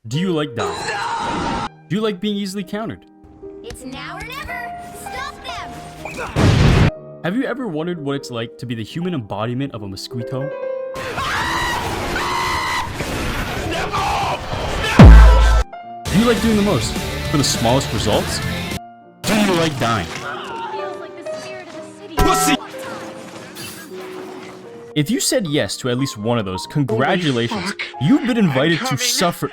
Do you like dying? Do you like being easily countered? It's now or never! Stop them! Have you ever wondered what it's like to be the human embodiment of a mosquito? Do you like doing the most for the smallest results? Do you like dying? Feels like the spirit of the city. Pussy! If you said yes to at least one of those, congratulations. You've been invited to suffer.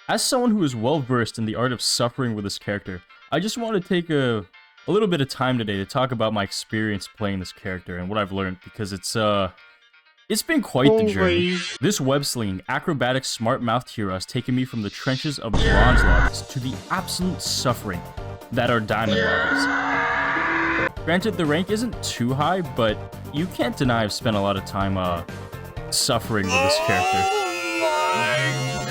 As someone who is well versed in the art of suffering with this character, I just want to take a little bit of time today to talk about my experience playing this character and what I've learned, because it's been quite the journey. This web-slinging, acrobatic, smart-mouthed hero has taken me from the trenches of bronze lobbies to the absolute suffering that are diamond lobbies. Granted, the rank isn't too high, but you can't deny I've spent a lot of time suffering with this character.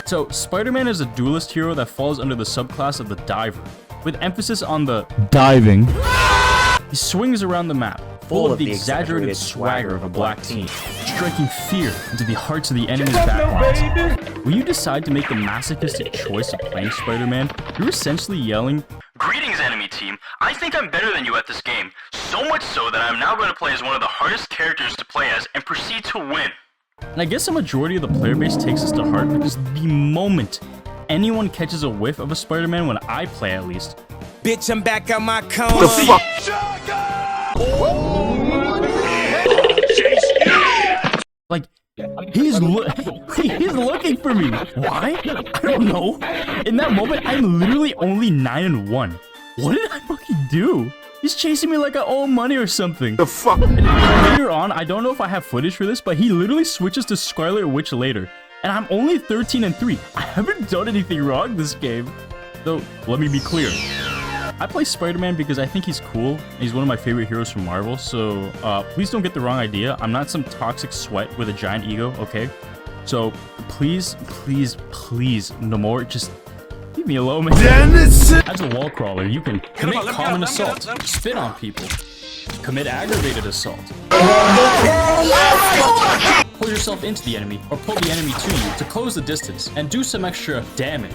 So, Spider-Man is a duelist hero that falls under the subclass of the diver, with emphasis on the diving. He swings around the map, full of the exaggerated swagger of a black teen, striking fear into the hearts of the enemy's backlines. When you decide to make the masochistic choice of playing Spider-Man, you're essentially yelling, "Greetings, enemy team. I think I'm better than you at this game. So much so that I'm now going to play as one of the hardest characters to play as and proceed to win." And I guess a majority of the player base takes this to heart, because the moment anyone catches a whiff of a Spider-Man, when I play at least, Bitch, I'm back on my cone. The fuck? like, he's looking for me. Why? I don't know. In that moment, I'm literally only 9-1. What did I fucking do? He's chasing me like I owe him money or something. The fuck? Later on, I don't know if I have footage for this, but he literally switches to Scarlet Witch later. And I'm only 13-3. I haven't done anything wrong this game. Though, let me be clear. I play Spider-Man because I think he's cool. He's one of my favorite heroes from Marvel, so please don't get the wrong idea. I'm not some toxic sweat with a giant ego, okay? So please, please, please, no more. Just leave me alone, man. As a wall crawler, you can commit common assault, spit on people, commit aggravated assault, pull yourself into the enemy, or pull the enemy to you to close the distance, and do some extra damage.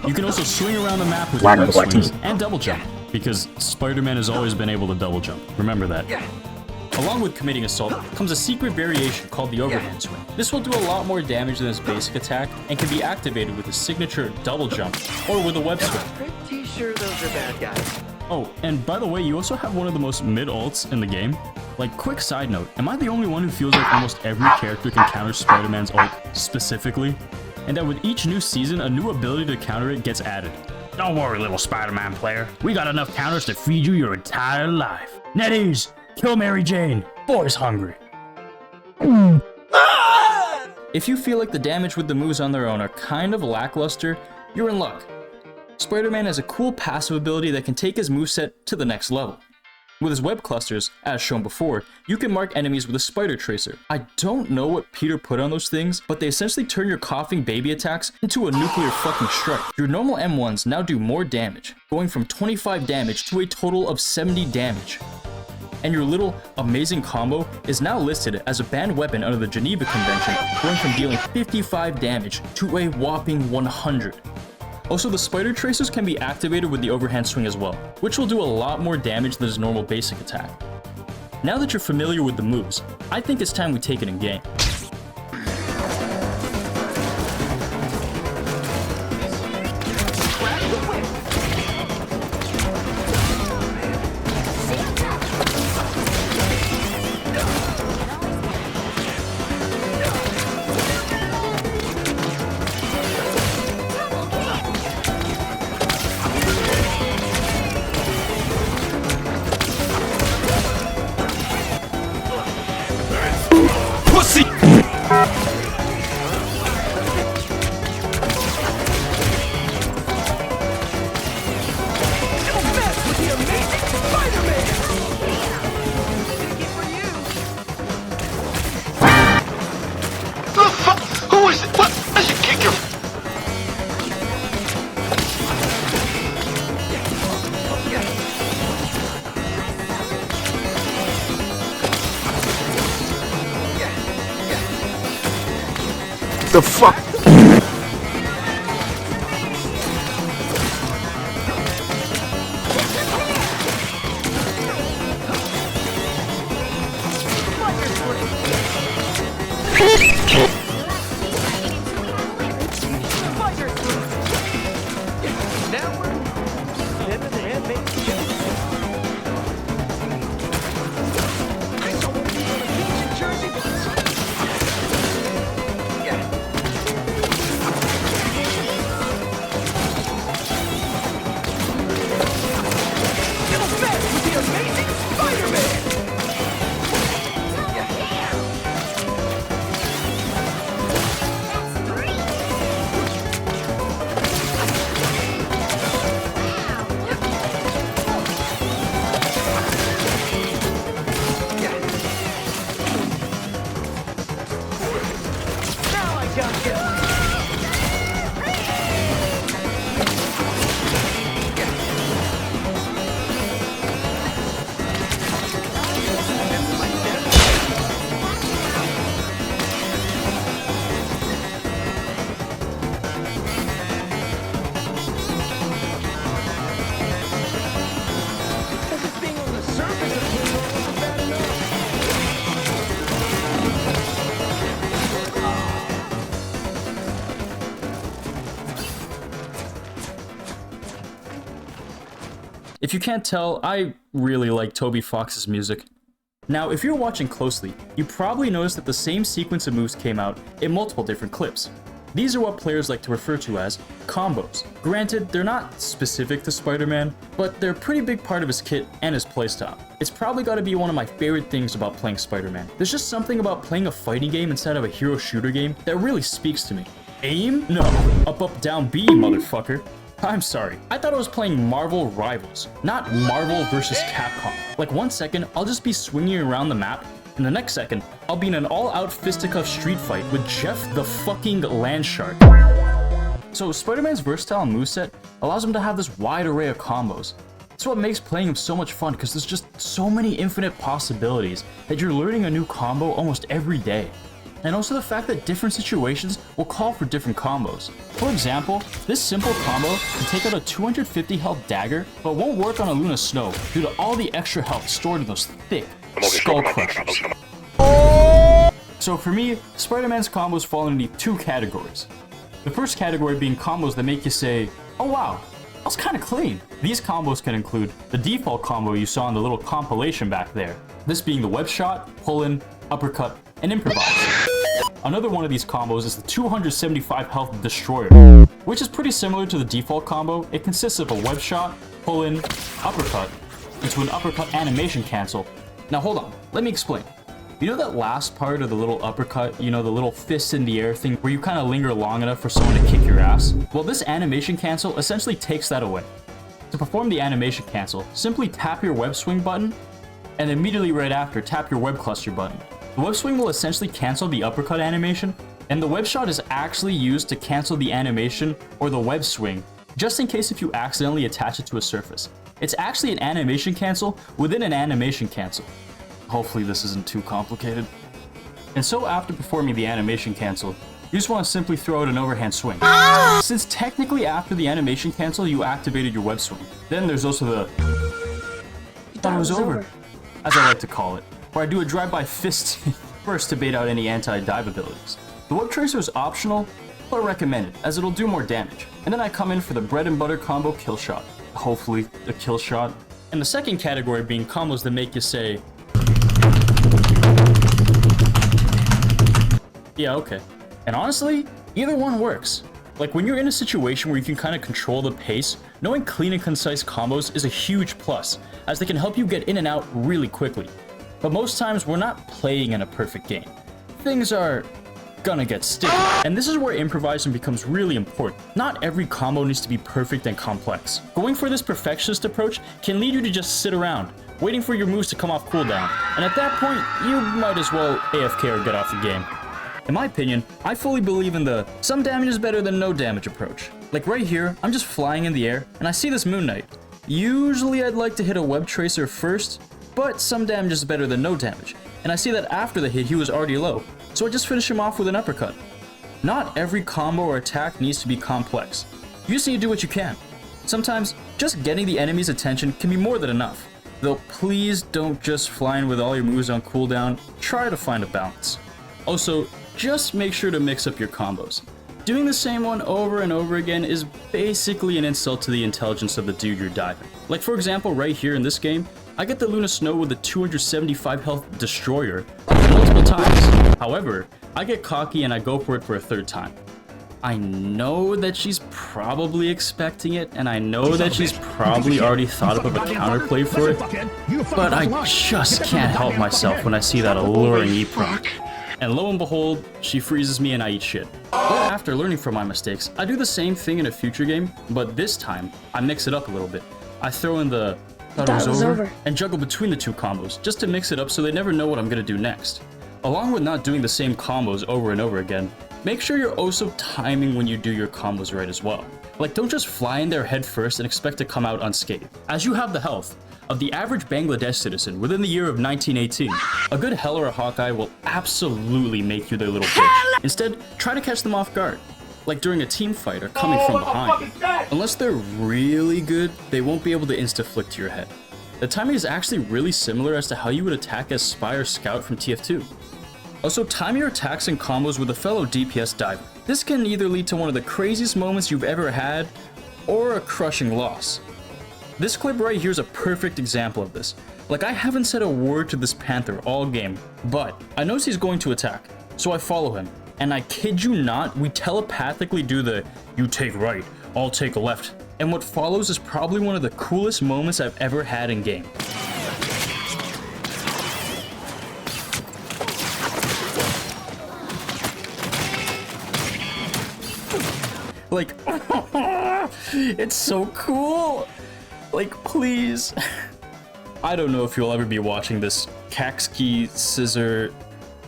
You can also swing around the map with quick swings and double jump, because Spider-Man has always been able to double jump. Remember that. Along with committing assault comes a secret variation called the overhand swing. This will do a lot more damage than its basic attack and can be activated with a signature double jump or with a web swing. Pretty sure those are bad guys. Oh, and by the way, you also have one of the most mid ults in the game. Like, quick side note, am I the only one who feels like almost every character can counter Spider-Man's ult specifically? And that with each new season, a new ability to counter it gets added. Don't worry, little Spider-Man player. We got enough counters to feed you your entire life. NetEase, kill Mary Jane. Boy's hungry. If you feel like the damage with the moves on their own are kind of lackluster, you're in luck. Spider-Man has a cool passive ability that can take his moveset to the next level. With his web clusters, as shown before, you can mark enemies with a spider tracer. I don't know what Peter put on those things, but they essentially turn your coughing baby attacks into a nuclear fucking strike. Your normal M1s now do more damage, going from 25 damage to a total of 70 damage. And your little amazing combo is now listed as a banned weapon under the Geneva Convention, going from dealing 55 damage to a whopping 100. Also, the spider tracers can be activated with the overhand swing as well, which will do a lot more damage than his normal basic attack. Now that you're familiar with the moves, I think it's time we take it in game. Pussy! the fuck? Now we're hand in hand making jokes. I saw one of these on a beach in Jersey once. Yeah. Little Fed with the amazing Spiderman. If you can't tell, I really like Toby Fox's music. Now, if you're watching closely, you probably noticed that the same sequence of moves came out in multiple different clips. These are what players like to refer to as combos. Granted, they're not specific to Spider-Man, but they're a pretty big part of his kit and his playstyle. It's probably gotta be one of my favorite things about playing Spider-Man. There's just something about playing a fighting game instead of a hero shooter game that really speaks to me. Aim? No. Up, up, down, B, motherfucker. I'm sorry, I thought I was playing Marvel Rivals, not Marvel vs. Capcom. Like 1 second, I'll just be swinging around the map, and the next second, I'll be in an all-out fisticuff street fight with Jeff the fucking Landshark. So Spider-Man's versatile moveset allows him to have this wide array of combos. It's what makes playing him so much fun, because there's just so many infinite possibilities that you're learning a new combo almost every day. And also the fact that different situations will call for different combos. For example, this simple combo can take out a 250 health dagger, but won't work on a Luna Snow due to all the extra health stored in those thick skull crushers. So for me, Spider-Man's combos fall into 2 categories. The first category being combos that make you say, oh wow, that was kinda clean. These combos can include the default combo you saw in the little compilation back there. This being the web shot, pull-in, uppercut, and improvise. Another one of these combos is the 275 health Destroyer, which is pretty similar to the default combo. It consists of a web shot, pull-in, uppercut, into an uppercut animation cancel. Now hold on, let me explain. You know that last part of the little uppercut, you know, the little fist in the air thing where you kind of linger long enough for someone to kick your ass? Well, this animation cancel essentially takes that away. To perform the animation cancel, simply tap your web swing button, and immediately right after, tap your web cluster button. The web swing will essentially cancel the uppercut animation, and the web shot is actually used to cancel the animation or the web swing, just in case if you accidentally attach it to a surface. It's actually an animation cancel within an animation cancel. Hopefully this isn't too complicated. And so after performing the animation cancel, you just want to simply throw out an overhand swing. Since technically after the animation cancel you activated your web swing. Then there's also the thought it was over, as I like to call it, where I do a drive-by fist first to bait out any anti-dive abilities. The web tracer is optional, but recommended, as it'll do more damage. And then I come in for the bread and butter combo kill shot. Hopefully, a kill shot. And the second category being combos that make you say, yeah, okay. And honestly, either one works. Like when you're in a situation where you can kind of control the pace, knowing clean and concise combos is a huge plus, as they can help you get in and out really quickly. But most times we're not playing in a perfect game. Things are gonna get sticky. And this is where improvising becomes really important. Not every combo needs to be perfect and complex. Going for this perfectionist approach can lead you to just sit around, waiting for your moves to come off cooldown. And at that point, you might as well AFK or get off the game. In my opinion, I fully believe in the some damage is better than no damage approach. Like right here, I'm just flying in the air, and I see this Moon Knight. Usually I'd like to hit a web tracer first, but some damage is better than no damage. And I see that after the hit, he was already low, so I just finish him off with an uppercut. Not every combo or attack needs to be complex. You just need to do what you can. Sometimes, just getting the enemy's attention can be more than enough. Though please don't just fly in with all your moves on cooldown, try to find a balance. Also, just make sure to mix up your combos. Doing the same one over and over again is basically an insult to the intelligence of the dude you're diving. Like for example, right here in this game, I get the Luna Snow with a 275 health destroyer multiple times. However, I get cocky and I go for it for a third time. I know that she's probably expecting it, and I know that she's probably already thought up of a counterplay for it, but I just can't help myself when I see that alluring E-proc. And lo and behold, she freezes me and I eat shit. But after learning from my mistakes, I do the same thing in a future game, but this time, I mix it up a little bit. I throw in the thought it was over and juggle between the two combos, just to mix it up so they never know what I'm gonna do next. Along with not doing the same combos over and over again, make sure you're also timing when you do your combos right as well. Like, don't just fly in there head first and expect to come out unscathed. As you have the health of the average Bangladesh citizen within the year of 1918, a good Hell or a Hawkeye will absolutely make you their little bitch. Instead, try to catch them off guard, like during a team fight or coming from behind. Unless they're really good, they won't be able to insta-flick to your head. The timing is actually really similar as to how you would attack as Spy or Scout from TF2. Also, time your attacks and combos with a fellow DPS diver. This can either lead to one of the craziest moments you've ever had, or a crushing loss. This clip right here is a perfect example of this. Like, I haven't said a word to this Panther all game, but I notice he's going to attack, so I follow him. And I kid you not, we telepathically do the, you take right, I'll take left. And what follows is probably one of the coolest moments I've ever had in game. Like, it's so cool. Like, please. I don't know if you'll ever be watching this Kakski Scissor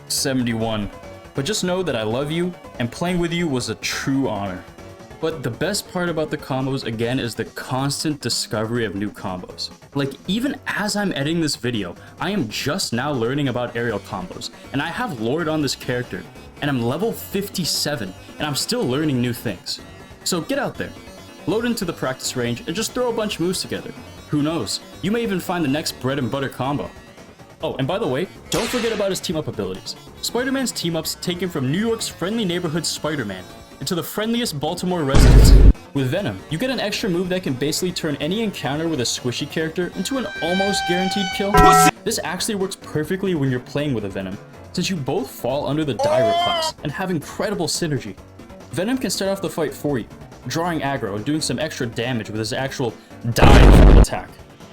71, but just know that I love you and playing with you was a true honor. But the best part about the combos, again, is the constant discovery of new combos. Like, even as I'm editing this video, I am just now learning about aerial combos, and I have lored on this character, and I'm level 57, and I'm still learning new things. So get out there, load into the practice range, and just throw a bunch of moves together. Who knows, you may even find the next bread and butter combo. Oh, and by the way, don't forget about his team-up abilities. Spider-Man's team-ups take him from New York's friendly neighborhood Spider-Man into the friendliest Baltimore residents. With Venom, you get an extra move that can basically turn any encounter with a squishy character into an almost guaranteed kill. This actually works perfectly when you're playing with a Venom, since you both fall under the Diver class and have incredible synergy. Venom can start off the fight for you, drawing aggro and doing some extra damage with his actual dive attack.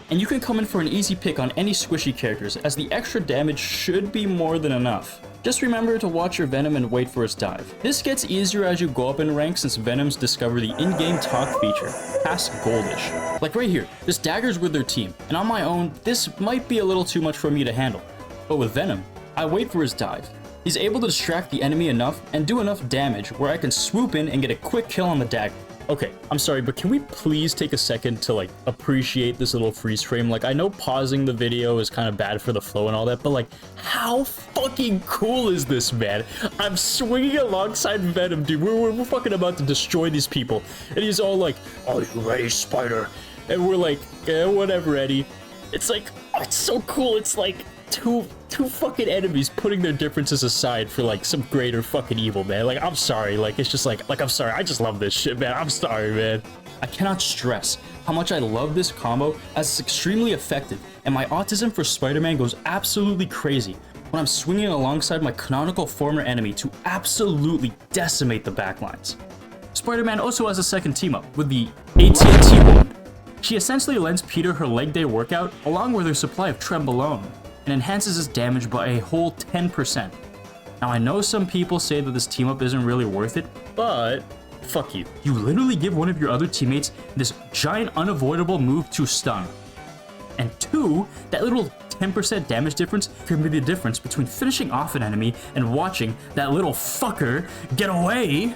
And you can come in for an easy pick on any squishy characters, as the extra damage should be more than enough. Just remember to watch your Venom and wait for his dive. This gets easier as you go up in rank, since Venoms discover the in-game talk feature, past goldish. Like right here, this dagger's with their team, and on my own, this might be a little too much for me to handle. But with Venom, I wait for his dive. He's able to distract the enemy enough and do enough damage where I can swoop in and get a quick kill on the dagger. Okay, I'm sorry, but can we please take a second to, like, appreciate this little freeze frame? Like, I know pausing the video is kind of bad for the flow and all that, but, like, how fucking cool is this, man? I'm swinging alongside Venom, dude. We're fucking about to destroy these people. And he's all like, are you ready, Spider? And we're like, yeah, whatever, Eddie. It's like, oh, it's so cool. It's like two fucking enemies putting their differences aside for like some greater fucking evil, man. Like, I'm sorry, like, it's just like I'm sorry, I just love this shit, man. I'm sorry, man. I cannot stress how much I love this combo, as it's extremely effective, and my autism for Spider-Man goes absolutely crazy when I'm swinging alongside my canonical former enemy to absolutely decimate the backlines. Spider-Man also has a second team-up with the AT&T woman. She essentially lends Peter her leg day workout along with her supply of Trembolone, and enhances his damage by a whole 10%. Now, I know some people say that this team up isn't really worth it, but fuck you. You literally give one of your other teammates this giant unavoidable move to stun. And two, that little 10% damage difference can be the difference between finishing off an enemy and watching that little fucker get away.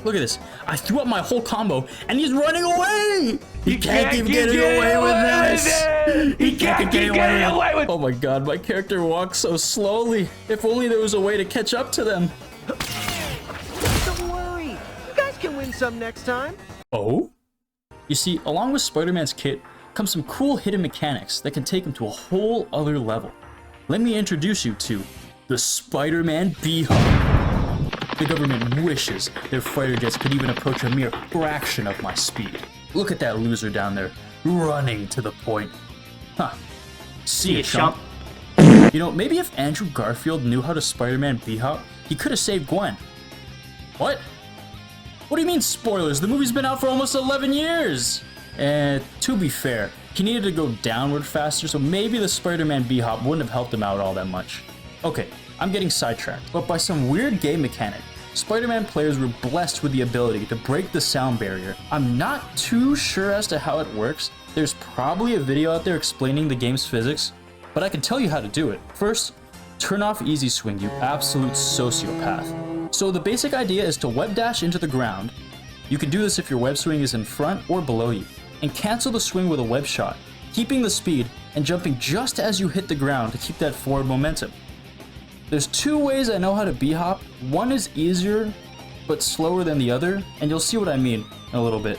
Look at this. I threw up my whole combo, and he's running away! He can't keep getting away with this! He can't keep getting away with. Oh my god, my character walks so slowly. If only there was a way to catch up to them. win some next time. Oh? You see, along with Spider-Man's kit comes some cool hidden mechanics that can take him to a whole other level. Let me introduce you to the Spider-Man B-Hub. The government wishes their fighter jets could even approach a mere fraction of my speed. Look at that loser down there, running to the point. Huh. See ya, chump. You know, maybe if Andrew Garfield knew how to Spider-Man B-Hop, he could have saved Gwen. What? What do you mean spoilers? The movie's been out for almost 11 years! To be fair, he needed to go downward faster, so maybe the Spider-Man B-Hop wouldn't have helped him out all that much. Okay, I'm getting sidetracked, but by some weird game mechanic, Spider-Man players were blessed with the ability to break the sound barrier. I'm not too sure as to how it works. There's probably a video out there explaining the game's physics, but I can tell you how to do it. First, turn off easy swing, you absolute sociopath. So the basic idea is to web dash into the ground. You can do this if your web swing is in front or below you, and cancel the swing with a web shot, keeping the speed and jumping just as you hit the ground to keep that forward momentum. There's two ways I know how to B-hop. One is easier, but slower than the other, and you'll see what I mean in a little bit.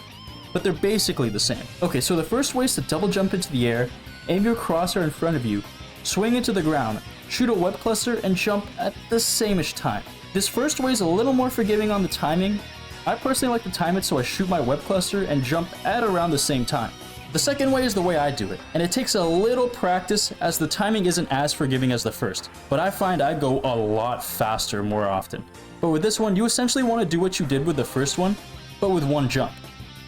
But they're basically the same. Okay, so the first way is to double jump into the air, aim your crosshair in front of you, swing into the ground, shoot a web cluster, and jump at the same-ish time. This first way is a little more forgiving on the timing. I personally like to time it so I shoot my web cluster and jump at around the same time. The second way is the way I do it, and it takes a little practice as the timing isn't as forgiving as the first, but I find I go a lot faster more often. But with this one, you essentially want to do what you did with the first one, but with one jump.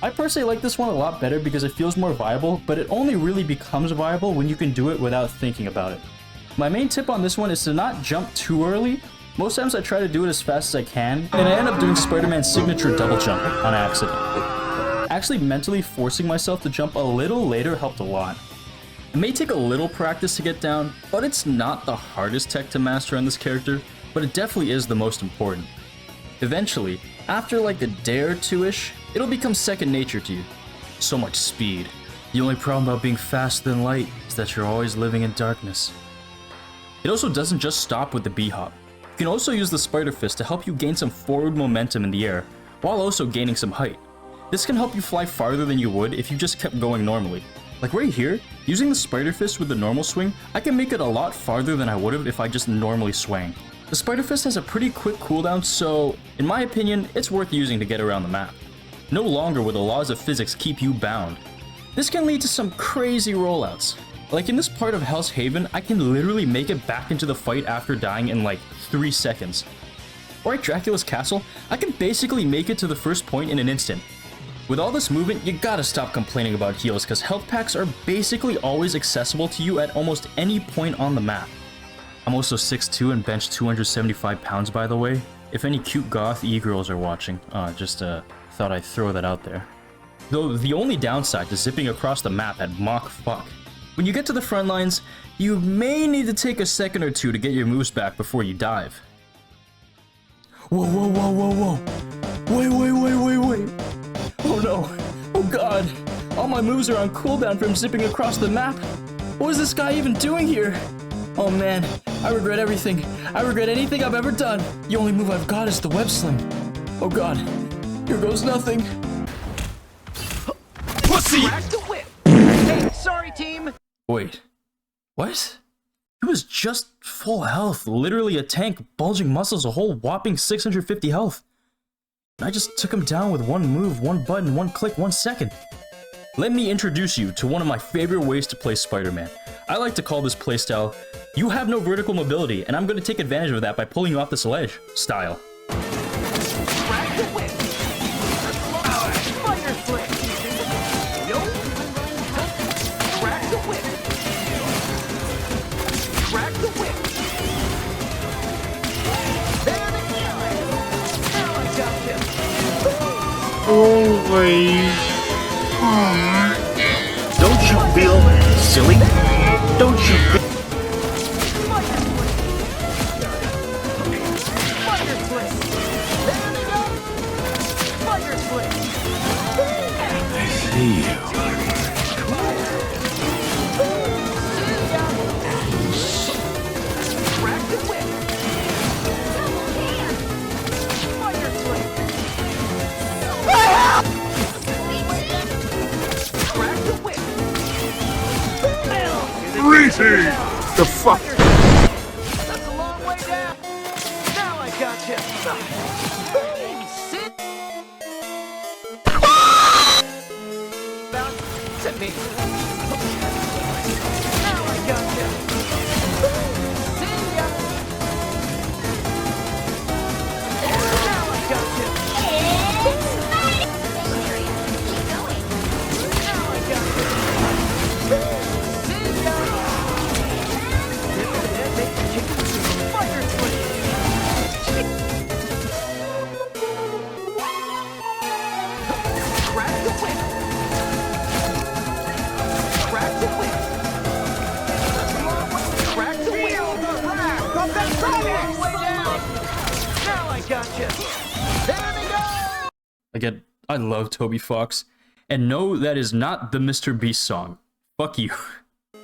I personally like this one a lot better because it feels more viable, but it only really becomes viable when you can do it without thinking about it. My main tip on this one is to not jump too early. Most times I try to do it as fast as I can, and I end up doing Spider-Man's signature double jump on accident. Actually mentally forcing myself to jump a little later helped a lot. It may take a little practice to get down, but it's not the hardest tech to master on this character, but it definitely is the most important. Eventually, after like a day or two-ish, it'll become second nature to you. So much speed. The only problem about being faster than light is that you're always living in darkness. It also doesn't just stop with the B-hop. You can also use the Spider Fist to help you gain some forward momentum in the air, while also gaining some height. This can help you fly farther than you would if you just kept going normally. Like right here, using the Spider Fist with the normal swing, I can make it a lot farther than I would have if I just normally swang. The Spider Fist has a pretty quick cooldown, so in my opinion, it's worth using to get around the map. No longer will the laws of physics keep you bound. This can lead to some crazy rollouts. Like in this part of Hell's Haven, I can literally make it back into the fight after dying in like 3 seconds. Or at Dracula's castle, I can basically make it to the first point in an instant. With all this movement, you gotta stop complaining about heals cause health packs are basically always accessible to you at almost any point on the map. I'm also 6'2" and bench 275 pounds by the way. If any cute goth e-girls are watching, thought I'd throw that out there. Though the only downside to zipping across the map at Mach fuck. When you get to the front lines, you may need to take a second or two to get your moves back before you dive. Whoa, whoa, whoa, whoa, whoa. Wait. Oh no. Oh god. All my moves are on cooldown from zipping across the map. What is this guy even doing here? Oh man, I regret everything. I regret anything I've ever done. The only move I've got is the web sling. Oh god. Here goes nothing. Pussy! Hey, sorry, team. Wait, what? He was just full health, literally a tank, bulging muscles, a whole whopping 650 health. I just took him down with one move, one button, one click, 1 second. Let me introduce you to one of my favorite ways to play Spider-Man. I like to call this playstyle, you have no vertical mobility, and I'm going to take advantage of that by pulling you off this ledge style. Crack the whip. Spider flick. Yo. Crack the whip. Crack the whip. There they go. Now I got him. Don't you feel silly? Don't you feel... Spider flick. There they go. Spider flick. I see you. Crack the whip. Spider flick. The fuck? That's a long way down. Now I got you. Sit. Bounce at me. Now I got you. See ya. Now I got you. Now I got you. See ya. Fire swing. Crack the whip. Crack the whip. Crack the whip. Come back, long way down. Now I got you. There we go. Again, I love Toby Fox. And no, that is not the Mr. Beast song. Fuck you.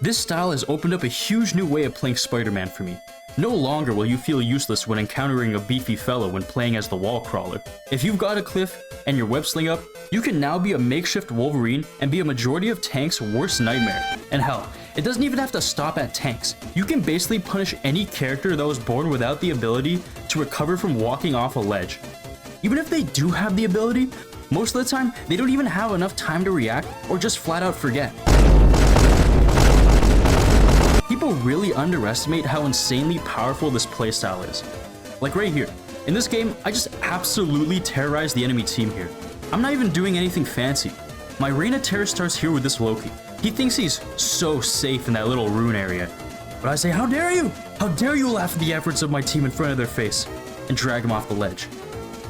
This style has opened up a huge new way of playing Spider-Man for me. No longer will you feel useless when encountering a beefy fellow when playing as the wall crawler. If you've got a cliff and your web sling up, you can now be a makeshift Wolverine and be a majority of tanks' worst nightmare. And hell, it doesn't even have to stop at tanks. You can basically punish any character that was born without the ability to recover from walking off a ledge. Even if they do have the ability, most of the time, they don't even have enough time to react or just flat out forget. People really underestimate how insanely powerful this playstyle is. Like right here, in this game, I just absolutely terrorize the enemy team here. I'm not even doing anything fancy. My reign of terror starts here with this Loki. He thinks he's so safe in that little rune area. But I say, how dare you? How dare you laugh at the efforts of my team in front of their face? And drag him off the ledge.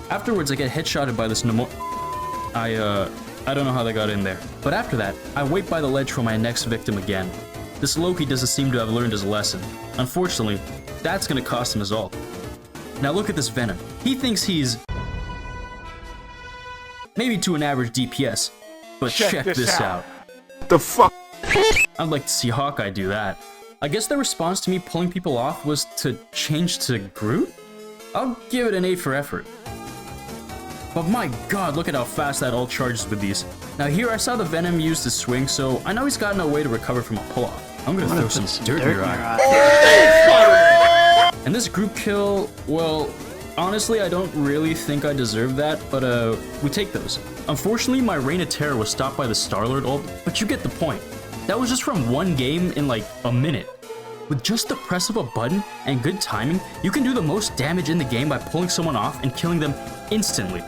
Afterwards, I get headshotted by this I don't know how they got in there. But after that, I wait by the ledge for my next victim again. This Loki doesn't seem to have learned his lesson. Unfortunately, that's gonna cost him his all. Now look at this Venom. He thinks he's maybe to an average DPS, but check this out. The fuck? I'd like to see Hawkeye do that. I guess the response to me pulling people off was to change to Groot? I'll give it an A for effort. But my god, look at how fast that ult charges with these. Now here I saw the Venom use the swing, so I know he's got no way to recover from a pull-off. I'm gonna throw some dirt in your eye. And this group kill, well, honestly I don't really think I deserve that, but we take those. Unfortunately, my reign of terror was stopped by the Star-Lord ult, but you get the point. That was just from one game in like a minute. With just the press of a button and good timing, you can do the most damage in the game by pulling someone off and killing them instantly.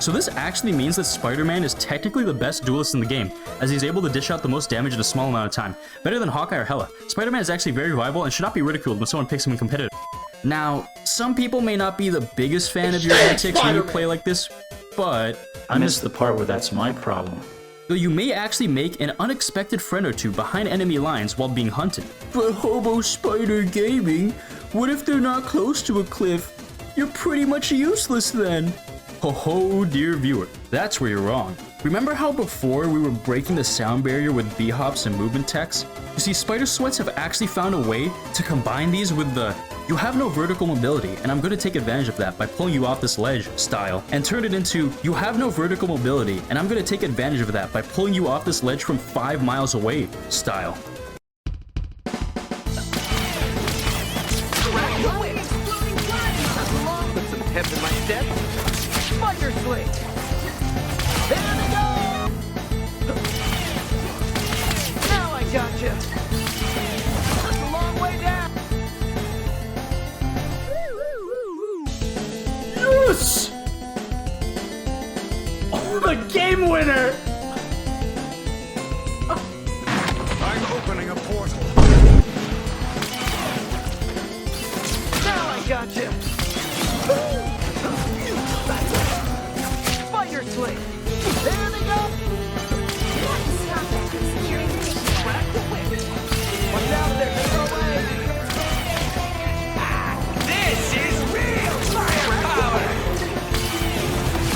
So this actually means that Spider-Man is technically the best duelist in the game, as he's able to dish out the most damage in a small amount of time. Better than Hawkeye or Hela. Spider-Man is actually very viable and should not be ridiculed when someone picks him in competitive. Now, some people may not be the biggest fan of your antics when you play like this, but I missed the part where that's my problem. though you may actually make an unexpected friend or two behind enemy lines while being hunted. But Hobo Spider Gaming, what if they're not close to a cliff? You're pretty much useless then. Ho ho, dear viewer, that's where you're wrong. Remember how before we were breaking the sound barrier with B-hops and movement techs? You see, Spider Sweats have actually found a way to combine these with the "you have no vertical mobility and I'm going to take advantage of that by pulling you off this ledge" style, and turn it into "you have no vertical mobility and I'm going to take advantage of that by pulling you off this ledge from 5 miles away" style. Put some pep in my step. Spider Swing. There we go. Now I gotcha. That's a long way down. Yes! Oh, the game winner! I'm opening a portal. Now I gotcha. Spider Swing. There we go. Crack the whip. Watch out there, get away. This is real firepower!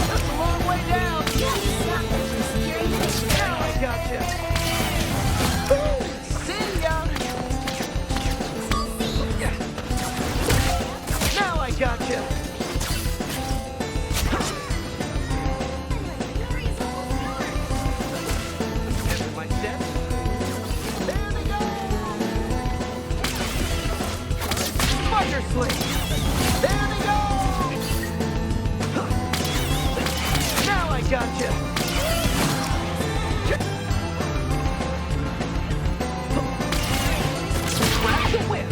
That's a long way down. Now I gotcha. See ya. Now gotcha. Grab the whip.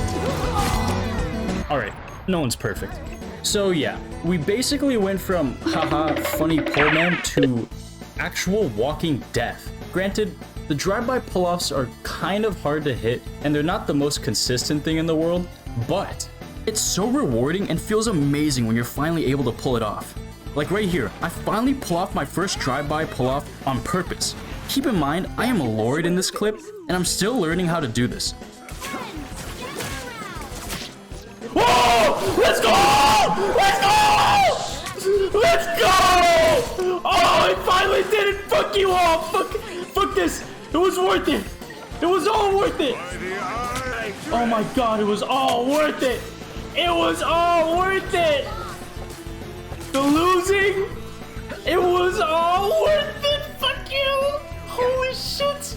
Alright, no one's perfect. So yeah, we basically went from haha funny pullman to actual walking death. Granted, the drive-by pull-offs are kind of hard to hit and they're not the most consistent thing in the world, but it's so rewarding and feels amazing when you're finally able to pull it off. Like right here, I finally pull off my first drive-by pull-off on purpose. Keep in mind, I am a lord in this clip and I'm still learning how to do this. Oh! Let's go! Let's go! Let's go! Oh, I finally did it! Fuck you all! Fuck this! It was worth it! It was all worth it! Oh my god, it was all worth it! It was all worth it! The losing, it was all worth it! Fuck you! Holy shit!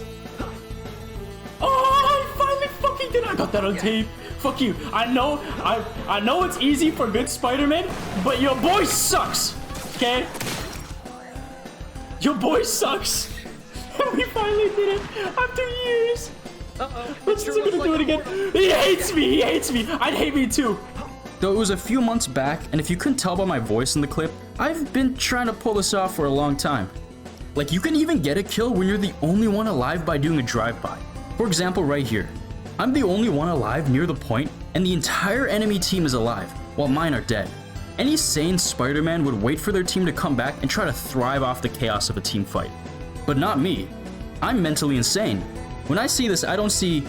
Oh, I finally fucking did it! I got that on tape. Fuck you. I know it's easy for good Spider-Man, but your boy sucks. Okay? Your boy sucks. And we finally did it after years. Let's just gonna do it again. He hates me. He hates me. I'd hate me too. Though it was a few months back, and if you couldn't tell by my voice in the clip, I've been trying to pull this off for a long time. Like, you can even get a kill when you're the only one alive by doing a drive-by. For example, right here. I'm the only one alive near the point, and the entire enemy team is alive, while mine are dead. Any sane Spider-Man would wait for their team to come back and try to thrive off the chaos of a team fight. But not me. I'm mentally insane. When I see this, I don't see,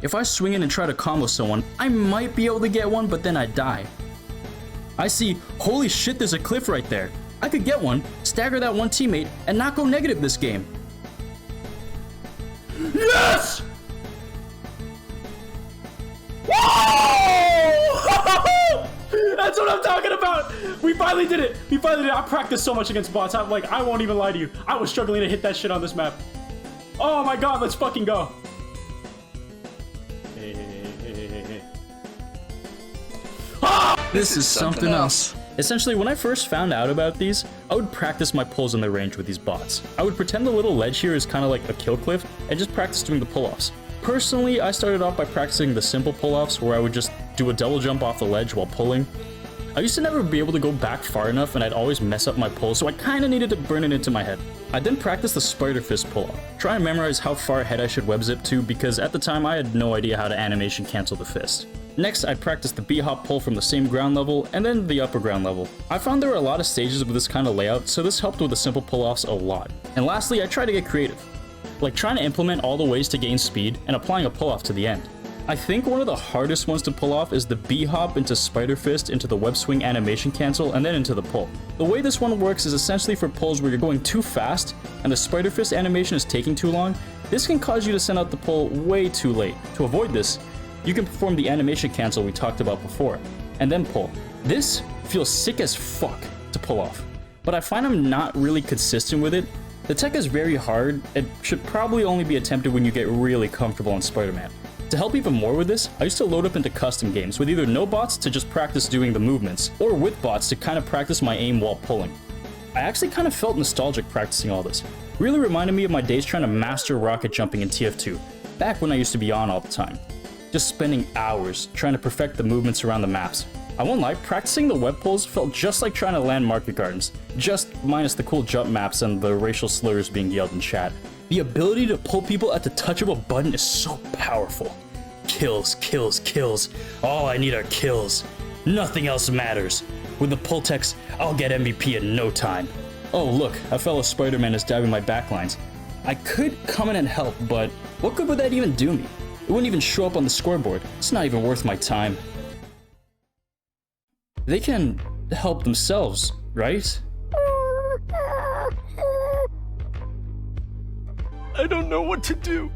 if I swing in and try to combo someone, I might be able to get one, but then I die. I see, holy shit, there's a cliff right there. I could get one, stagger that one teammate, and not go negative this game. Yes! Whoa! That's what I'm talking about. We finally did it. We finally did it. I practiced so much against bots. I won't even lie to you. I was struggling to hit that shit on this map. Oh my god, let's fucking go. This is something else. Essentially, when I first found out about these, I would practice my pulls on the range with these bots. I would pretend the little ledge here is kind of like a kill cliff and just practice doing the pull-offs. Personally, I started off by practicing the simple pull-offs where I would just do a double jump off the ledge while pulling. I used to never be able to go back far enough and I'd always mess up my pull, so I kinda needed to burn it into my head. I then practiced the spider fist pull-off, trying to memorize how far ahead I should web zip to because at the time I had no idea how to animation cancel the fist. Next, I practiced the B-hop pull from the same ground level and then the upper ground level. I found there were a lot of stages with this kind of layout, so this helped with the simple pull-offs a lot. And lastly, I tried to get creative, like trying to implement all the ways to gain speed and applying a pull-off to the end. I think one of the hardest ones to pull off is the B-hop into Spider Fist into the web swing animation cancel and then into the pull. The way this one works is essentially for pulls where you're going too fast and the Spider Fist animation is taking too long. This can cause you to send out the pull way too late. To avoid this, you can perform the animation cancel we talked about before, and then pull. This feels sick as fuck to pull off, but I find I'm not really consistent with it. The tech is very hard. It should probably only be attempted when you get really comfortable on Spider-Man. To help even more with this, I used to load up into custom games with either no bots to just practice doing the movements, or with bots to kind of practice my aim while pulling. I actually kind of felt nostalgic practicing all this. Really reminded me of my days trying to master rocket jumping in TF2, back when I used to be on all the time. Just spending hours trying to perfect the movements around the maps. I won't lie, practicing the web pulls felt just like trying to land market gardens, just minus the cool jump maps and the racial slurs being yelled in chat. The ability to pull people at the touch of a button is so powerful. Kills, kills, kills. All I need are kills. Nothing else matters. With the pull text, I'll get MVP in no time. Oh look, a fellow Spider-Man is diving my backlines. I could come in and help, but what good would that even do me? It wouldn't even show up on the scoreboard. It's not even worth my time. They can help themselves, right? I don't know what to do.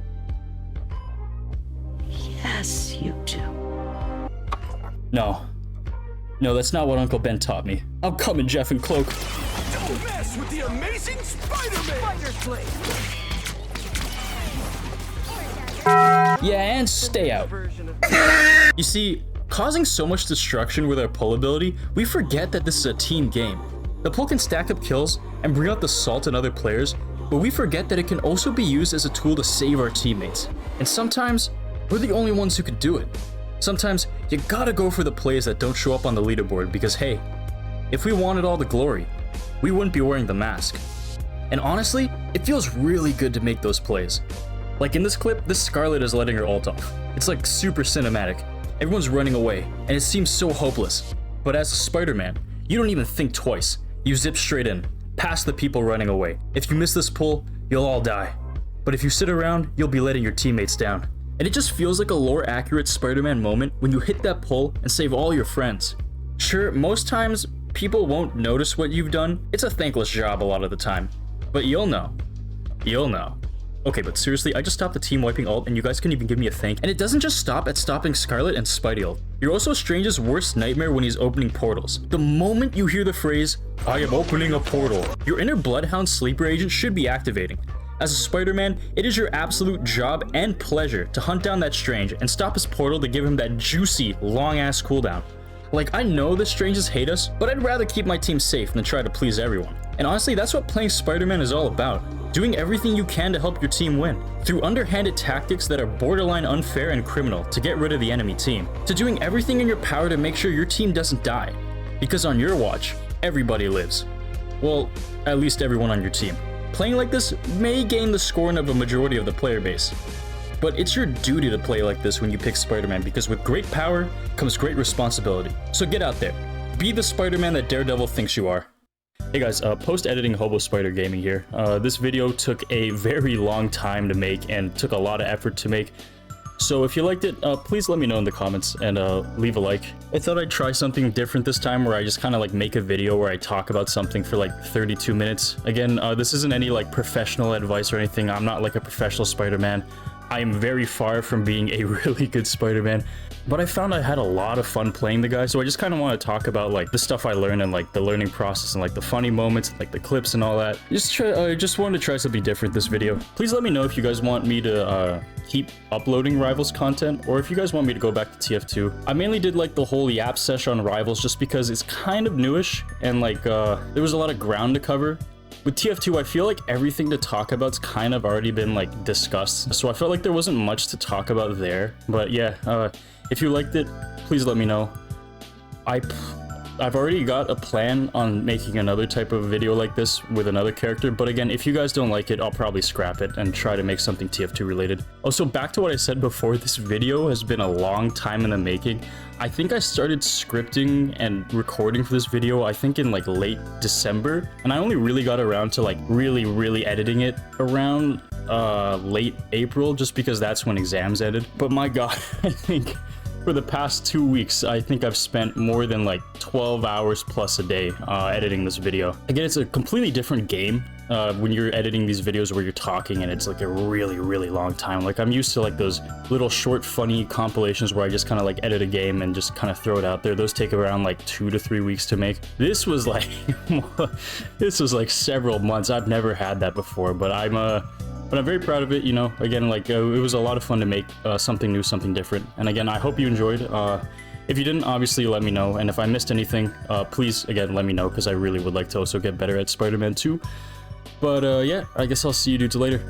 Yes, you do. No, that's not what Uncle Ben taught me. I'm coming, Jeff and Cloak. Don't mess with the amazing Spider-Man! Spider Slave. Yeah, and stay out. You see, causing so much destruction with our pull ability, we forget that this is a team game. The pull can stack up kills and bring out the salt in other players, but we forget that it can also be used as a tool to save our teammates. And sometimes, we're the only ones who could do it. Sometimes, you gotta go for the plays that don't show up on the leaderboard because hey, if we wanted all the glory, we wouldn't be wearing the mask. And honestly, it feels really good to make those plays. Like in this clip, this Scarlet is letting her ult off. It's like super cinematic. Everyone's running away, and it seems so hopeless. But as a Spider-Man, you don't even think twice. You zip straight in, past the people running away. If you miss this pull, you'll all die. But if you sit around, you'll be letting your teammates down. And it just feels like a lore-accurate Spider-Man moment when you hit that pull and save all your friends. Sure, most times, people won't notice what you've done. It's a thankless job a lot of the time. But you'll know. You'll know. Okay, but seriously, I just stopped the team wiping ult and you guys couldn't even give me a thank. And it doesn't just stop at stopping Scarlet and Spidey ult. You're also Strange's worst nightmare when he's opening portals. The moment you hear the phrase, "I am opening a portal," your inner Bloodhound sleeper agent should be activating. As a Spider-Man, it is your absolute job and pleasure to hunt down that Strange and stop his portal to give him that juicy, long-ass cooldown. Like, I know the Stranges hate us, but I'd rather keep my team safe than try to please everyone. And honestly, that's what playing Spider-Man is all about. Doing everything you can to help your team win. Through underhanded tactics that are borderline unfair and criminal to get rid of the enemy team. To doing everything in your power to make sure your team doesn't die. Because on your watch, everybody lives. Well, at least everyone on your team. Playing like this may gain the scorn of a majority of the player base. But it's your duty to play like this when you pick Spider-Man because with great power comes great responsibility. So get out there. Be the Spider-Man that Daredevil thinks you are. Hey guys, post-editing Hobo Spider Gaming here. This video took a very long time to make and took a lot of effort to make. So if you liked it, please let me know in the comments and leave a like. I thought I'd try something different this time where I just kind of like make a video where I talk about something for like 32 minutes. Again, this isn't any like professional advice or anything. I'm not like a professional Spider-Man. I am very far from being a really good Spider-Man, but I found I had a lot of fun playing the guy, so I just kind of want to talk about like the stuff I learned and like the learning process and like the funny moments, like the clips and all that. Just wanted to try something different this video. Please let me know if you guys want me to keep uploading Rivals content, or if you guys want me to go back to TF2. I mainly did like the whole Yap sesh on Rivals just because it's kind of newish and like there was a lot of ground to cover. With TF2, I feel like everything to talk about's kind of already been like discussed, so I felt like there wasn't much to talk about there. But yeah, if you liked it, please let me know. I've already got a plan on making another type of video like this with another character, but again, if you guys don't like it, I'll probably scrap it and try to make something TF2 related. Also, back to what I said before, this video has been a long time in the making. I think I started scripting and recording for this video, I think in like late December, and I only really got around to like really editing it around late April, just because that's when exams ended. But my god, I think for the past 2 weeks, I think I've spent more than like 12 hours plus a day editing this video. Again, it's a completely different game when you're editing these videos where you're talking and it's like a really long time. Like I'm used to like those little short funny compilations where I just kind of like edit a game and just kind of throw it out there. Those take around like 2 to 3 weeks to make. This was like this was like several months. I've never had that before, but I'm very proud of it, you know. Again, like it was a lot of fun to make something new, something different. And again, I hope you enjoyed. If you didn't, obviously let me know. And if I missed anything, please, again, let me know, because I really would like to also get better at Spider-Man 2. But yeah, I guess I'll see you dudes later.